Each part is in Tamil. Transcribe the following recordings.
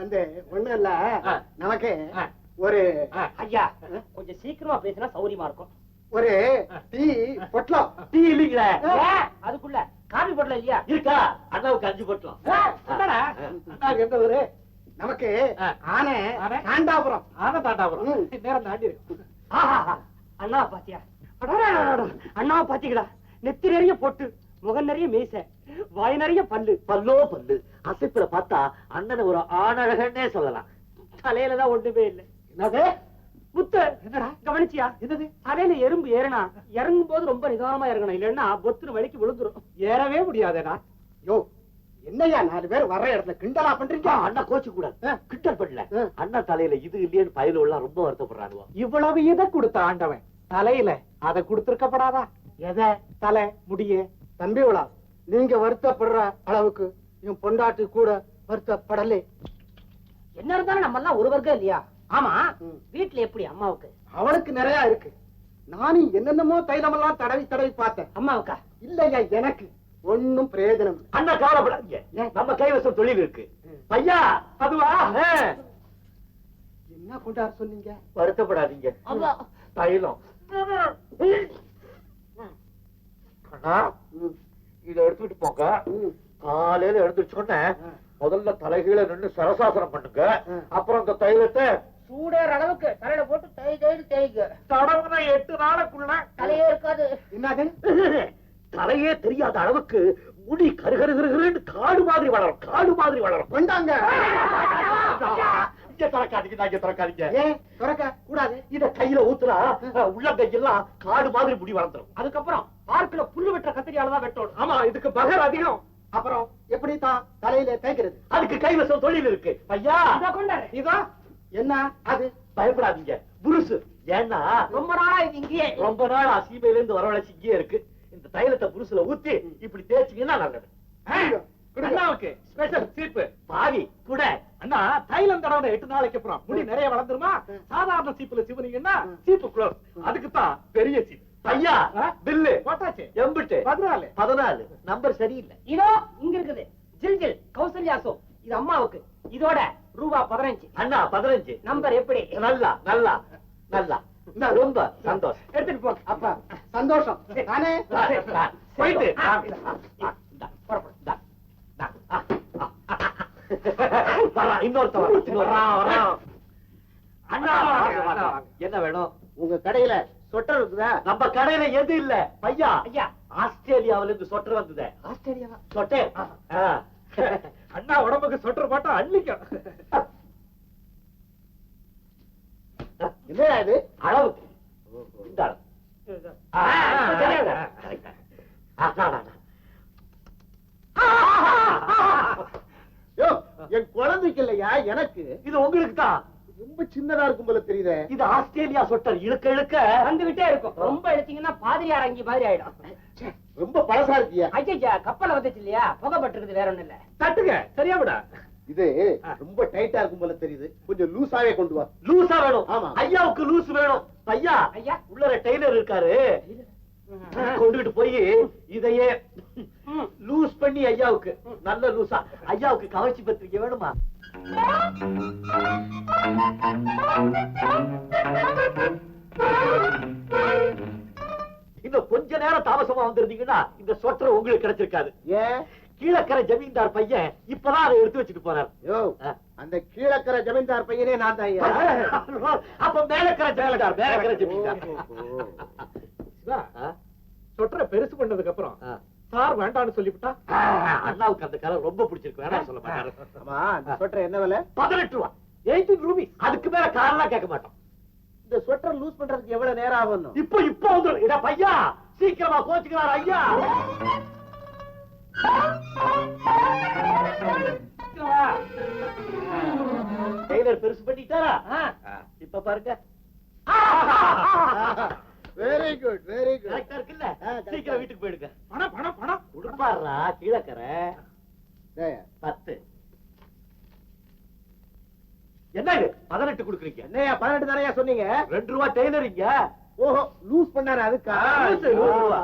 வந்து ஒண்ணும் இல்ல, நமக்கு ஒரு ஐயா கொஞ்சம் சீக்கிரமா பேசினா சௌரியமா இருக்கும். ஒரு டீ பொட்டலம். டீ இல்லீங்களே, அதுக்குள்ள காபி பொட்டலம் இல்லையா? இருக்கா? அண்ணாவுக்கு 5 பொட்டலம். அண்ணாவுக்கு எந்த ஊரு? நமக்கு ஆனை தாண்டாபுரம். ஆனை தாண்டாபுரம் நேரம் தாண்டி இருக்கு. அண்ணா பாத்தியா? அண்ணாவை பாத்தீங்களா? நெத்தி நிறைய பொட்டு, முகம் நிறைய மீசை, வாய் நிறைய பல்லு. பல்லோ பல்லு. அசைப்புல பார்த்தா அண்ணனை ஒரு ஆணழகன்னே சொல்லலாம். தலையில தான் ஒண்ணுமே இல்லை. என்னது புத்த கவனிச்சியா? என்னது? தலையில எறும்பு ஏறனா இறங்கும் போது ரொம்ப நிதானமா இறங்கணும், இல்லன்னா பொத்துரு வலிக்கு விழுந்துரும். ஏறவே முடியாதேடா. யோ, என்னையா 4 பேர் வர்ற இடத்துல கிண்டலா பண்றீங்க? அண்ணா கோச்சு கூடாது, கிண்டல் பண்ணல. அண்ணா தலையில இது இல்லையேன்னு பயலு எல்லாம் ரொம்ப வருத்தப்படுறானுவோ. இவ்வளவு இதை கொடுத்த ஆண்டவன் தலையில அதை கொடுத்திருக்கப்படாதா? எதை? தலை முடிய. தம்பிகளா, நீங்க வருத்தப்படுற அளவுக்கு என் பொண்டாட்டி கூட வருத்தப்படலே. என்ன இருந்தாலும் நம்ம எல்லாம் ஒரு வர்க்கம் இல்லையா? ஆமா, வீட்டுல எப்படி அம்மாவுக்கு? அவளுக்கு நிறைய இருக்கு. நானும் என்னென்னமோ தைலமெல்லாம் தடவி தடவி பார்த்தேன். அம்மாவுக்கா? இல்லையா, எனக்கு ஒன்னும் பிரயோஜனம். அண்ணா கவலைப்படாதீங்க, நம்ம கைவசம் தொழில் இருக்கு. பையா அதுவா? என்ன கொண்டாட சொன்னீங்க? வருத்தப்படாதீங்க, தைலம். அண்ணா இத எடுத்துட்டு போங்க. காலையில எடுத்துச்சோன்னே முதல்ல தலைகீழ நின்று சரசாசனம் பண்ணுங்க. அப்புறம் இந்த தைலத்தை சூடேற அளவுக்கு தலையில போட்டு தேய்க்க. தடவுனா 8 நாளைக்குள்ள தலையே இருக்காது. என்னது? தலையே தெரியாத அளவுக்கு முடி கருகருன்னு காடு மாதிரி வளரும், காடு மாதிரி வளரும். கொண்டாங்க. இங்க திறக்காதீங்க, இங்க திறக்காதீங்க. ஏன் திறக்க கூடாது? இத கையில ஊத்துனா உள்ளங்கையெல்லாம் காடு மாதிரி முடி வளர்ந்துரும். அதுக்கப்புறம் பார்க்கல புல்லு வெட்டுற கத்திரியாலதான் வெட்டணும். ஆமா, இதுக்கு பகர் அதிகம். அப்புறம் எப்படி தான் தலையில தேய்க்கிறது? அதுக்கு கைவசம் தொழில் இருக்கு. ஐயா கொண்டாரு. இதோ என்ன அது? பயப்படாதீங்க, புருசு. ஏன்னா ரொம்ப நாளா இது இங்கேயே, ரொம்ப நாள் சீமையில இருந்து வரவழைச்சு இங்கே இருக்கு. இந்த தைலத்தை புருசுல ஊத்தி இப்படி தேய்ச்சிங்கன்னா நல்லது. அண்ணாவுக்கு ஸ்பெஷல் சீப்பு. பாவி கூட அண்ணா தைலம் தடவை 8 நாளைக்கு அப்புறம் முடி நிறைய வளர்ந்துருமா? சாதாரண சீப்புல சிவனீங்கன்னா சீப்பு க்ளோஸ். அதுக்கு தான் பெரிய சீப்பு. ஐயா பில்லு போட்டாச்சு. எம்பிட்டு 14 நம்பர் சரியில்லை. இதோ இங்க இருக்குது. ஜில் கௌசல்யா சோப். இது அம்மாவுக்கு. இதோட ரூபா 15. அண்ணா 15 நம்பர் எப்படி? நல்லா நல்லா நல்லா. ரொம்ப சந்தோஷம். எடுத்துட்டு போ. அப்ப சந்தோஷம். நானே போயிட்டு என்ன வேணும்? உங்க கடையில சொட்டர் இருக்குதா? நம்ம கடையில எது இல்ல பையா. ஐயா ஆஸ்திரேலியாவில இருந்து சொட்டர் வந்தது. ஆஸ்திரேலியாவா? சொட்டர். அண்ணா உடம்புக்கு சொட்டர் போட்டா அள்ளிக்கும். என்னடா இது? அளவுக்கு இந்த அளவு. யோ, என் குழந்தைக்கு இல்லையா, எனக்கு. இது உங்களுக்கு தான். ரொம்ப சின்னதா இருக்கும் போல தெரியுதே. இது ஆஸ்திரேலியா சொட்டர். இழுக்க இழுக்க வந்துகிட்டே இருக்கும். ரொம்ப எடுத்தீங்கன்னா பாதிரியார் அங்கி மாதிரி ஆயிடும். ரொம்ப பழசா இருக்கியா? ஐயா கப்பல வந்துச்சு இல்லையா, புகைப்பட்டிருக்குது, வேற ஒண்ணு இல்ல. தட்டுங்க, சரியா விட. இது ரொம்ப டைட்டா இருக்கும் போல தெரியுது. கொஞ்சம் லூசாவே கொண்டு வா. லூசா வேணும்? ஆமா. ஐயாவுக்கு லூஸ் வேணும். ஐயா ஐயா உள்ளர டெய்லர் இருக்காரு, கொண்டுகிட்டு போய் இதையே லூஸ் பண்ணி ஐயாவுக்கு நல்ல லூசா. ஐயாவுக்கு கவர்ச்சி பத்திரிக்கை வேணுமா? இன்னும் கொஞ்ச நேரம் தாமசமா வந்திருந்தீங்கன்னா இந்த சொட்டர் உங்களுக்கு கிடைச்சிருக்காது. ஏன்? கீழக்கரை ஜமீன்தார் பையன் இப்பதான் அதை எடுத்து வச்சுட்டு போறாரு. யோ, அந்த கீழக்கரை ஜமீன்தார் பையனே நான் தான் ஐயா. அப்ப மேலக்கரை ஜமீன்தார், மேலக்கரை ஜமீன்தார். சொட்டரை பெருசு பண்ணதுக்கு அப்புறம் சார் வேண்டான்னு சொல்லிவிட்டா அண்ணாவுக்கு அந்த கலர் ரொம்ப பிடிச்சிருக்கு, வேணாம் சொல்ல மாட்டாரு. ஆமா, அந்த ஸ்வெட்டர் என்ன விலை? 18 ரூபா. 18 ரூபீஸ். அதுக்கு மேல காரெல்லாம் கேட்க மாட்டோம். இந்த ஸ்வெட்டர் லூஸ் பண்றதுக்கு எவ்வளவு நேரம் ஆகும்? இப்போ வந்துடும். இட பையா, சீக்கிரமா கோச்சுக்கிறார் ஐயா. டெய்லர் பெருசு பண்ணிட்டாரா? இப்ப பாருங்க. Very good, very good. கரெக்டா இருக்குல்ல? சீக்கிரம் வீட்டுக்கு போயிடுங்க. பணம் பணம் பணம் கொடுப்பாரா கீழக்கரை 10. என்ன இது 18 கொடுக்குறீங்க? என்னையா 18 தானையா சொன்னீங்க? 2 ரூபா டெய்லரிங்க. ஓஹோ, லூஸ் பண்ணாரு அதுக்கா? லூஸ் ரூபா.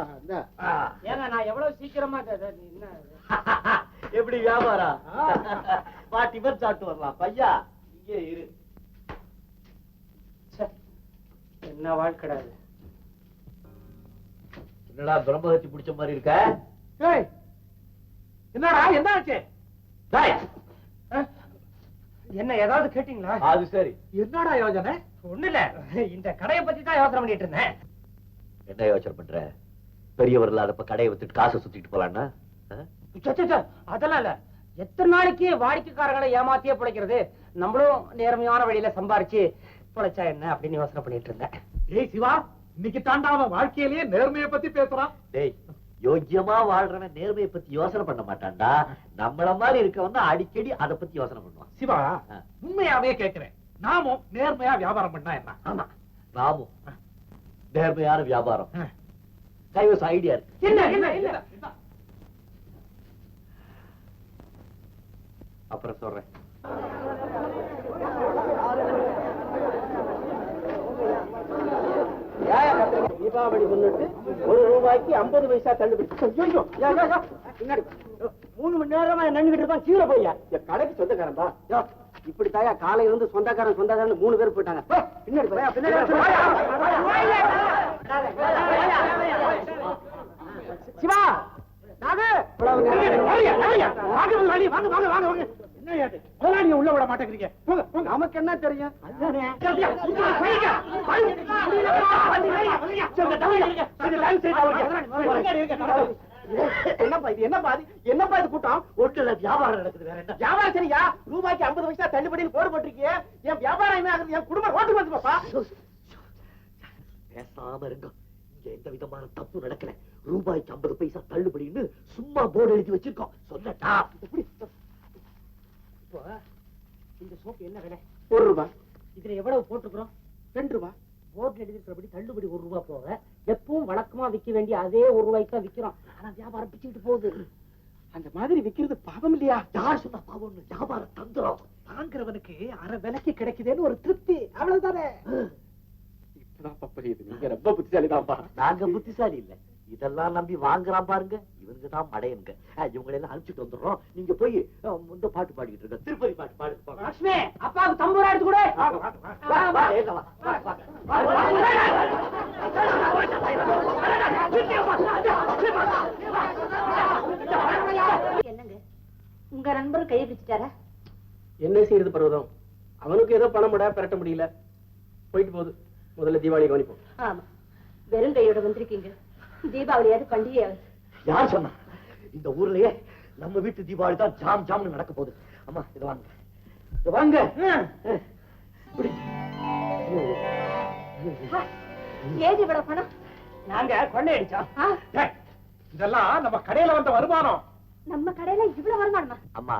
ஏங்க நான் எவ்வளவு சீக்கிரமா எப்படி வியாபாரம்? வா டிபன் சாப்பிட்டு வரலாம். பையா இங்கே இரு. என்ன வாழ்க்கடா இது? என்னடா பிரம்மகத்தி பிடிச்ச மாதிரி இருக்க? ஏய், என்னடா என்ன ஆச்சு? டேய், என்ன ஏதாவது கேட்டீங்களா? அது சரி. என்னடா யோஜனை? ஒண்ணு இல்ல, இந்த கடையை பத்தி தான் யோசனை பண்ணிட்டு இருந்தேன். என்ன யோசனை பண்ற? பெரியவர் இல்லாதப்ப கடையை வித்துட்டு காசை சுத்திட்டு போலான்னா? அதெல்லாம் இல்ல, எத்தனை நாளைக்கு வாடிக்கைக்காரர்களை ஏமாத்தியே பிழைக்கிறது, நம்மளும் நேர்மையான வழியில சம்பாரிச்சு பிழைச்சா என்ன அப்படின்னு யோசனை பண்ணிட்டு இருந்தேன். ஏய் சிவா, இன்னைக்கு தாண்டா அவன் வாழ்க்கையிலேயே நேர்மையை பத்தி பேசுறான். டேய், யோக்கியமா வாழ்றவன் நேர்மையை பத்தி யோசனை பண்ண மாட்டான்டா. நம்மள மாதிரி இருக்கவன் அடிக்கடி அதை பத்தி யோசனை பண்ணுவான். சிவா, உண்மையாவே கேக்குறேன், நாமும் நேர்மையா வியாபாரம் பண்ணா என்ன? ஆமா, நாமும் நேர்மையான வியாபாரம். கைவச ஐடியா இருக்கு. என்ன அப்புறம் சொல்றேன். தீபாவளி முன்னிட்டு ₹1 50 பைசா தள்ளுபடி. பின்னாடி 3 மணி நேரமா நின்னுகிட்டு இருப்பான், கீழே போய்யா. கடைக்கு சொந்தக்காரன்பா. இப்படி தாயா காலையில இருந்து சொந்தக்காரன் 3 பேர் போயிட்டாங்க. பின்னாடி போயா, சிவா உள்ள விட மாட்டேங்கிறீங்க. நமக்கு என்ன தெரியும்? என்னப்பா இது கூட்டம்? ஒட்டுல வியாபாரம் நடக்குது, வேற என்ன? வியாபாரம் சரியா? ரூபாய்க்கு 50 பைசா தள்ளுபடியில் போடு போட்டிருக்கீங்க. என் வியாபாரம் என்ன ஆகுது? என் குடும்பம் ரோட்டுக்கு வந்து பாப்பா. பேசாம இருங்க. இங்க எந்த விதமான தப்பு நடக்கல. ரூபாய்க்கு 50 பைசா தள்ளுபடின்னு சும்மா போர்டு எழுதி வச்சிருக்கோம். சொல்லட்டா? இப்போ இந்த சோப்பு என்ன விலை? ₹1. இதுல எவ்வளவு போட்டுக்கிறோம்? ₹2. போர்ட்ல எழுதிருக்கிறபடி தள்ளுபடி ₹1 போக, எப்பவும் வழக்கமா விக்க வேண்டிய அதே ₹1 தான் விக்கிறோம். ஆனா வியாபாரம் பிச்சுக்கிட்டு போகுது. அந்த மாதிரி விக்கிறது பாவம் இல்லையா? யார் சொன்னா பாவம்? வியாபாரம் தந்துரும். வாங்குறவனுக்கு அரை விலைக்கு கிடைக்குதுன்னு ஒரு திருப்தி, அவ்வளவுதானே. இப்பதான் புரியுது, நீங்க ரொம்ப புத்திசாலிதான்ப்பா. நாங்க புத்திசாலி இல்ல, இதெல்லாம் நம்பி வாங்குறான் பாருங்க, இவங்க தான் மடையனுங்க. இவங்களை எல்லாம் அனுப்பிச்சுட்டு வந்துடுறோம். நீங்க போய் இந்த பாட்டு பாடிக்கிட்டு இருக்க, திருப்பதி பாட்டு பாடு. லட்சுமி, அப்பாவுக்கு தம்பூரா எடுத்து கூட. என்னங்க உங்க நண்பர் கையை பிடிச்சிட்டாரா? என்ன செய்யறது பர்வதம்? அவனுக்கு ஏதோ பணம் விட பெரட்ட முடியல, போயிட்டு போகுது. முதல்ல தீபாவளி கவனிப்போம். ஆமா, வெறும் கையோட வந்திருக்கீங்க. தீபாவளியாவது பண்டிகையாவது. யார் சொன்னா? இந்த ஊர்லயே நம்ம வீட்டு தீபாவளி தான் ஜாம் ஜாம்னு நடக்க போகுது. அம்மா இது வாங்க, இது வாங்க. ஏது இவ்வளவு பணம்? நாங்க கொள்ளையடிச்சோம். இதெல்லாம் நம்ம கடையில வந்த வருமானம். நம்ம கடையில இவ்வளவு வருமானமா? அம்மா,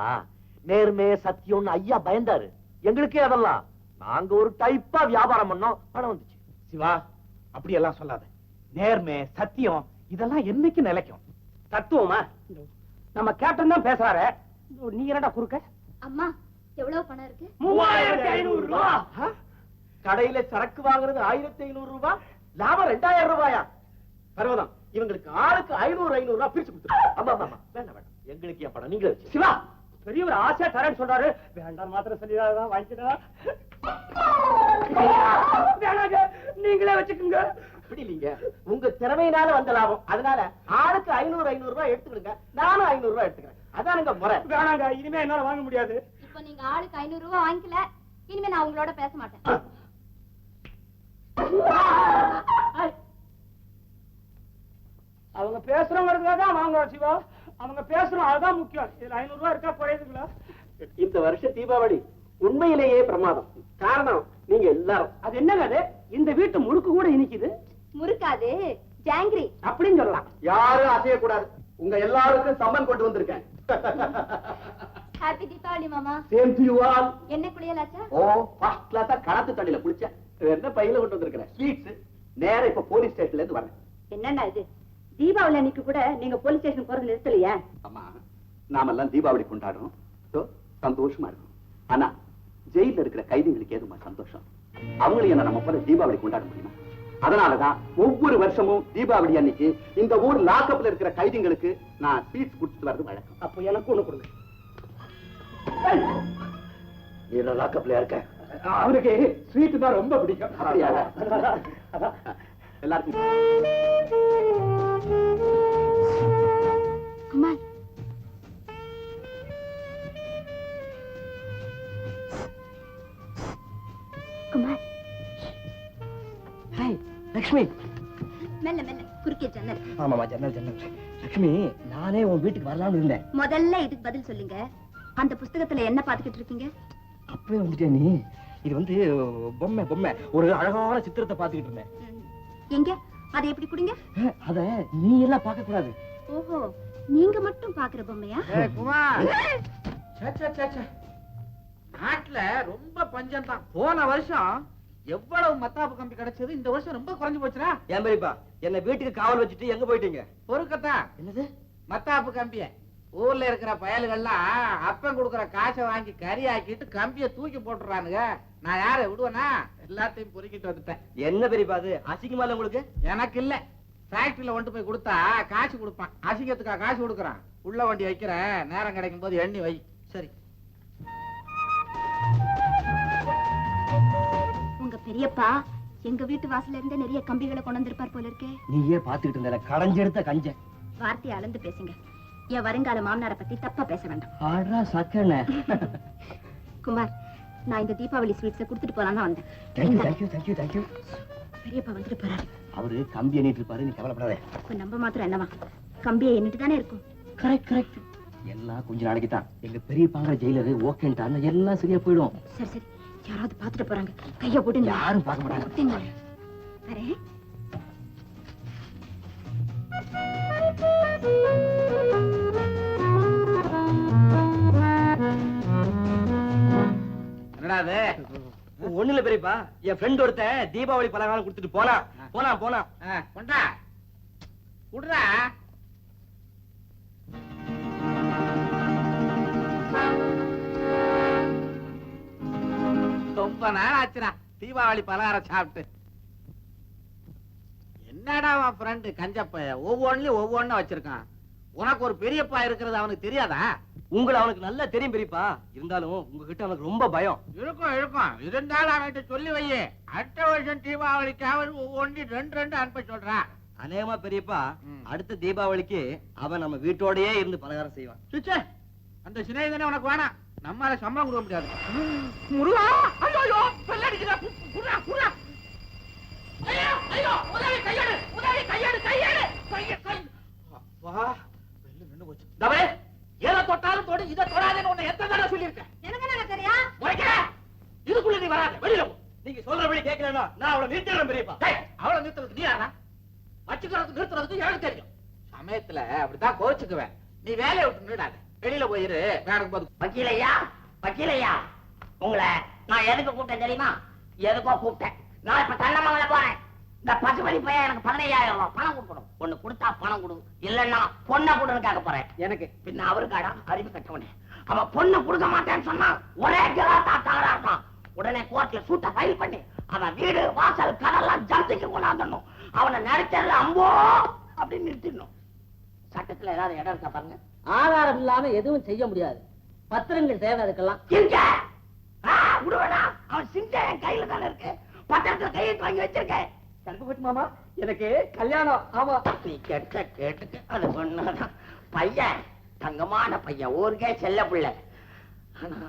நேர்மை சத்தியம்னு ஐயா பயந்தாரு. எங்களுக்கே அதெல்லாம் நாங்க ஒரு டைப்பா வியாபாரம் பண்ணோம், பணம் வந்துச்சு. சிவா, அப்படி எல்லாம் சொல்லாத. நேர்மை சத்தியம் இதெல்லாம் என்னைக்கு நிலைக்கும்? தத்துவமா? நம்ம கேப்டன் தான் பேசுறாரு, நீ என்னடா குறுக்க? அம்மா, எவ்வளவு பணம் இருக்கு? ₹3500. கடையில சரக்கு வாங்குறது ₹1500, லாபம் ₹2000. பர்வதம், இவங்களுக்கு ஆளுக்கு ₹500 பிரிச்சு கொடுத்துரு. ஆமா ஆமா, வேண்டாம் வேண்டாம், எங்களுக்கு என் பணம் நீங்க வச்சு. சிவா, பெரியவர் ஆசையா தரேன்னு சொல்றாரு, வேண்டாம் மாத்திரம் சொல்லிடாதான், வாங்கிக்கிட்டா. வேணாங்க, நீங்களே வச்சுக்கோங்க. அப்படி இல்லைங்க, உங்க திறமையினால வந்த லாபம். அதனால ஆளுக்கு ₹500 எடுத்துக்கிடுங்க, நானும் ₹500 எடுத்துக்கிறேன். அதானுங்க முறை. வேணாங்க, இனிமே என்னால வாங்க முடியாது. இப்ப நீங்க ஆளுக்கு ₹500 வாங்கிக்கல, இனிமே நான் உங்களோட பேச மாட்டேன். அவங்க பேசுறவங்க தான் வாங்குறோம் சிவா, அவங்க பேசுறோம், அதுதான் முக்கியம். இதுல ₹500 இருக்கா குறையுதுங்களா? இந்த வருஷம் தீபாவளி உண்மையிலேயே பிரமாதம். காரணம் நீங்க எல்லாரும். அது என்னங்க அது? இந்த வீட்டு முறுக்கு கூட இனிக்குது. முறுக்காது, ஜாங்கிரி அப்படின்னு சொல்லலாம். யாரும் அசையக்கூடாது. உங்க எல்லாருக்கும் சம்மன் கொண்டு வந்திருக்கேன். ஹாப்பி தீபாவளி மாமா. Same to you all. என்ன குளியலாச்சா? ஓ, ஃபர்ஸ்ட் கிளாஸா கணத்து தண்ணியில குளிச்சேன். என்ன பையில கொண்டு வந்திருக்கிறேன்? ஸ்வீட்ஸ். நேரா இப்ப போலீஸ் ஸ்டேஷன்ல இருந்து வரேன். என்னன்னா இது, தீபாவளி அன்னைக்கு கூட நீங்க போலீஸ் ஸ்டேஷன் போறது நிறுத்தலையா? அம்மா, நாமெல்லாம் தீபாவளி கொண்டாடுறோம், சந்தோஷமா இருக்கும். ஆனா ஜெயில இருக்கிற கைதிகளுக்கு ஏதுமா சந்தோஷம்? அவங்களையும் நம்ம போல தீபாவளி கொண்டாட முடியுமா? அதனாலதான் ஒவ்வொரு வருஷமும் தீபாவளி அன்னைக்கு இந்த ஊர் லாக்கப்ல இருக்கிற கைதிங்களுக்கு நான் ஸ்வீட்ஸ் கொடுத்துட்டு வர்றது வழக்கம். அப்போ எனக்கு ஒண்ணு கொடுங்க. நீ லாக்கப்ல இருக்க? அவருக்கு ஸ்வீட் தான் ரொம்ப பிடிக்கும். அப்படியா? எல்லாருக்கும் குமார், குமார், ஹாய் லக்ஷ்மி. மெல்ல மெல்ல குறுக்கே ஜன்னல். ஆமாமா, ஜன்னல் ஜன்னல். லக்ஷ்மி, நானே உன் வீட்டுக்கு வரலாம்னு இருந்தேன். முதல்ல இதுக்கு பதில் சொல்லுங்க. அந்த புஸ்தகத்துல என்ன பாத்துக்கிட்டு இருக்கீங்க? அப்பவே வந்துட்டே நீ. இது வந்து பொம்மை பொம்மை ஒரு அழகான சித்திரத்தை பாத்துக்கிட்டு இருந்தேன். எங்க அதை எப்படி குடிங்க? அத நீ எல்லாம் பார்க்க கூடாது. ஓஹோ, நீங்க மட்டும் பாக்குற பொம்மையா? குமார், நாட்டுல ரொம்ப பஞ்சம் தான். போன வருஷம் எவ்வளவு மத்தாப்பு கம்பி கிடைச்சது, இந்த வருஷம் ரொம்ப குறைஞ்சு போச்சுடா. ஏன் பெரியப்பா, என்ன வீட்டுக்கு காவல் வச்சுட்டு எங்க போயிட்டீங்க? பொறுக்கத்தான். என்னது? மத்தாப்பு கம்பிய ஊர்ல இருக்கிற பயல்கள்லாம் அப்பன் கொடுக்கற காசை வாங்கி கறி ஆக்கிட்டு கம்பிய தூக்கி போட்டுறானுங்க. நான் யார விடுவேனா? எல்லாத்தையும் பொறுக்கிட்டு வந்துட்டேன். என்ன பெரியப்பா அது அசிங்கமா இல்ல உங்களுக்கு? எனக்கு இல்ல, ஃபேக்டரியில கொண்டு போய் கொடுத்தா காசு கொடுப்பான். அசிங்கத்துக்கா காசு கொடுக்கறான்? உள்ள வண்டி வைக்கிறேன், நேரம் கிடைக்கும் போது எண்ணி வை. சரி. உங்க பெரியப்பா எங்க வீட்டு வாசல்ல இருந்து நிறைய கம்பிகளை கொண்டு வந்திருப்பார் போல இருக்கே. நீயே பாத்துக்கிட்டு இருந்த கடைஞ்செடுத்த கஞ்ச வார்த்தையை அளந்து பேசுங்க. என் வருங்கால மாமனாரை பத்தி தப்பா பேச வேண்டாம். ஆடா சக்கன. குமார், நான் இந்த தீபாவளி ஸ்வீட்ஸை கொடுத்துட்டு போலான்னு வந்தேன். தேங்க்யூ. பெரியப்பா வந்துட்டு போறாரு. அவரு கம்பி எண்ணிட்டு இருப்பாரு, நீ கவலைப்படாத. இப்ப நம்ம மாத்திரம் என்னவா, கம்பியை எண்ணிட்டு தானே இருக்கும். கரெக்ட். எல்லாம் கொஞ்ச நாளைக்கு தான். எங்க பெரியப்பாங்கிற ஜெயிலரு ஓகேன்ட்டான்னு எல்லாம் சரியா போயிடும். சரி, யாராவது பாத்துட்டு போறாங்க. கைய போட்டுங்க. யாரும் பார்க்க மாட்டாங்க. போட்டுங்க. வரேன். என்னடா அது? ஒண்ணு இல்ல பெரியப்பா, என் ஃப்ரெண்ட் ஒருத்தன் தீபாவளி பலகாரம் கொடுத்துட்டு போனா. கொண்டா குடுறா. ரொம்ப நாள் ஆச்சுடா தீபாவளி பலகாரம் சாப்பிட்டு. என்னடா அவன் ஃப்ரெண்டு கஞ்சப்ப ஒவ்வொன்னுலயும் ஒவ்வொன்னு வச்சிருக்கான். உனக்கு ஒரு பெரியப்பா இருக்கிறது அவனுக்கு தெரியாதா? உங்களை அவனுக்கு நல்லா தெரியும் பெரியப்பா. இருந்தாலும் உங்ககிட்ட அவனுக்கு ரொம்ப பயம். இருக்கும் இருந்தாலும் அவன்கிட்ட சொல்லி வையே. அடுத்த வருஷம் தீபாவளிக்காவது ஒவ்வொன்று ரெண்டு அனுப்ப சொல்றான். அநேகமா பெரியப்பா அடுத்த தீபாவளிக்கு அவன் நம்ம வீட்டோடயே இருந்து பலகாரம் செய்வான். சுச்சே, அந்த சிநேகிதனே உனக்கு வேணாம். நம்மால சம்பளம் கொடுக்க முடியாது. முருகா, ஐயோ பெல் அடிக்குதா. குர்ரா குர்ரா. ஐயோ உதவி கையெடு. அப்பா, பெல் நின்னு போச்சு. தவே, எதை தொட்டாலும் தொடு, இதை தொடாதேன்னு உன்னை எத்தனை தடவை சொல்லியிருக்கேன். எனக்கு என்ன தெரியா? உரைக்கிற. இதுக்குள்ள நீ வராத, வெளியில போ. நீங்க சொல்றபடி கேட்கலன்னா நான் அவளை நிறுத்திடுறேன் பெரியப்பா. அவளை நிறுத்துறதுக்கு நீ யாரா? வச்சுக்கிறதுக்கு நிறுத்துறதுக்கு எனக்கு தெரியும். சமயத்துல அப்படித்தான் கோச்சுக்குவேன். நீ வேலையை விட்டு நின்னுடாத, வெளியில போயிரு. வேணும் போது வக்கீலையா, உங்களை நான் எதுக்கு கூப்பிட்டேன் தெரியுமா? எதுக்கோ கூப்பிட்டேன். நான் இப்ப தண்டமங்கல போறேன். இந்த 10 மணி பையன் எனக்கு 15,000 ரூபாய் பணம் கொடுக்கணும். ஒண்ணு கொடுத்தா பணம் கொடு, இல்லன்னா பொண்ணை கொடுன்னு கேட்க போறேன். எனக்கு பின்ன அவருக்காடா அறிவு கட்டவனே. அவன் பொண்ணு கொடுக்க மாட்டேன்னு சொன்னா ஒரே கிலா தாத்தாங்களா இருக்கான். உடனே கோர்ட்ல சூட்டை ஃபைல் பண்ணி அவன் வீடு வாசல் கடெல்லாம் ஜப்திக்கு கொண்டாந்துடணும். அவனை நடிச்சதுல அம்போ அப்படின்னு நிறுத்திடணும். சட்டத்துல ஏதாவது இடம் இருக்கா பாருங்க. ஆதாரம் இல்லாம எதுவும் செய்ய முடியாது. பத்திரங்கள் தேவை அதுக்கெல்லாம். விடுவேடா, அவன் சிங்க என் கையில தானே இருக்கு. பத்திரத்துல கையெழுத்து வாங்கி வச்சிருக்கேன். சண்முகட்டு மாமா, எனக்கு கல்யாணம். ஆமா, நீ கேட்டுக்க அது ஒண்ணுதான். பையன் தங்கமான பையன், ஊருக்கே செல்ல பிள்ளை.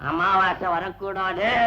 அமாவாசை வரக்கூடாது.